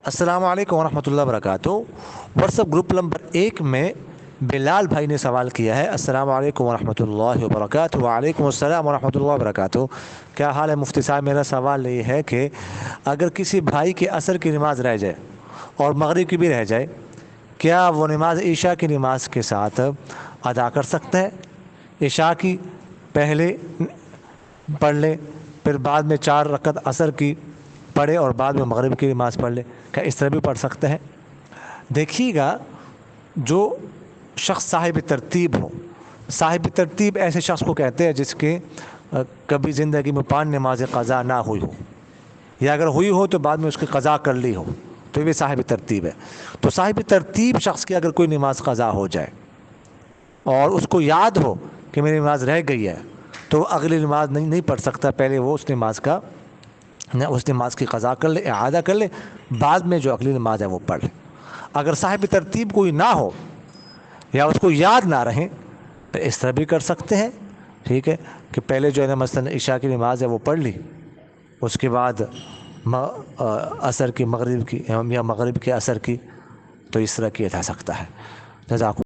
السلام علیکم ورحمۃ اللہ وبرکاتہ۔ واٹس ایپ گروپ نمبر 1 میں بلال بھائی نے سوال کیا ہے۔ السلام علیکم ورحمۃ اللہ وبرکاتہ۔ وعلیکم السلام ورحمۃ اللہ وبرکاتہ۔ کیا حال ہے مفتی صاحب؟ میرا سوال یہ ہے کہ اگر کسی بھائی کے عصر کی نماز رہ جائے اور مغرب کی بھی رہ جائے، کیا وہ نماز عشاء کی نماز کے ساتھ ادا کر سکتا ہے؟ عشاء کی پہلے پڑھ لے، پھر بعد میں 4 رکعت عصر کی پڑھے اور بعد میں مغرب کی نماز پڑھ لے، کیا اس طرح بھی پڑھ سکتے ہیں؟ دیکھیے گا، جو شخص صاحب ترتیب ہو، صاحب ترتیب ایسے شخص کو کہتے ہیں جس کے کبھی زندگی میں 5 نمازیں قضا نہ ہوئی ہو، یا اگر ہوئی ہو تو بعد میں اس کی قضا کر لی ہو، تو یہ بھی صاحب ترتیب ہے۔ تو صاحب ترتیب شخص کی اگر کوئی نماز قضا ہو جائے اور اس کو یاد ہو کہ میری نماز رہ گئی ہے، تو اگلی نماز نہیں پڑھ سکتا، پہلے وہ اس نماز کی قضا کر لے، اعادہ کر لے، بعد میں جو اگلی نماز ہے وہ پڑھ لے۔ اگر صاحب ترتیب کوئی نہ ہو یا اس کو یاد نہ رہے تو اس طرح بھی کر سکتے ہیں، ٹھیک ہے، کہ پہلے جو ہے نا مثلا عشاء کی نماز ہے وہ پڑھ لی، اس کے بعد عصر کی، مغرب کی یا مغرب کے عصر کی، تو اس طرح کیا جا سکتا ہے۔ جزاکم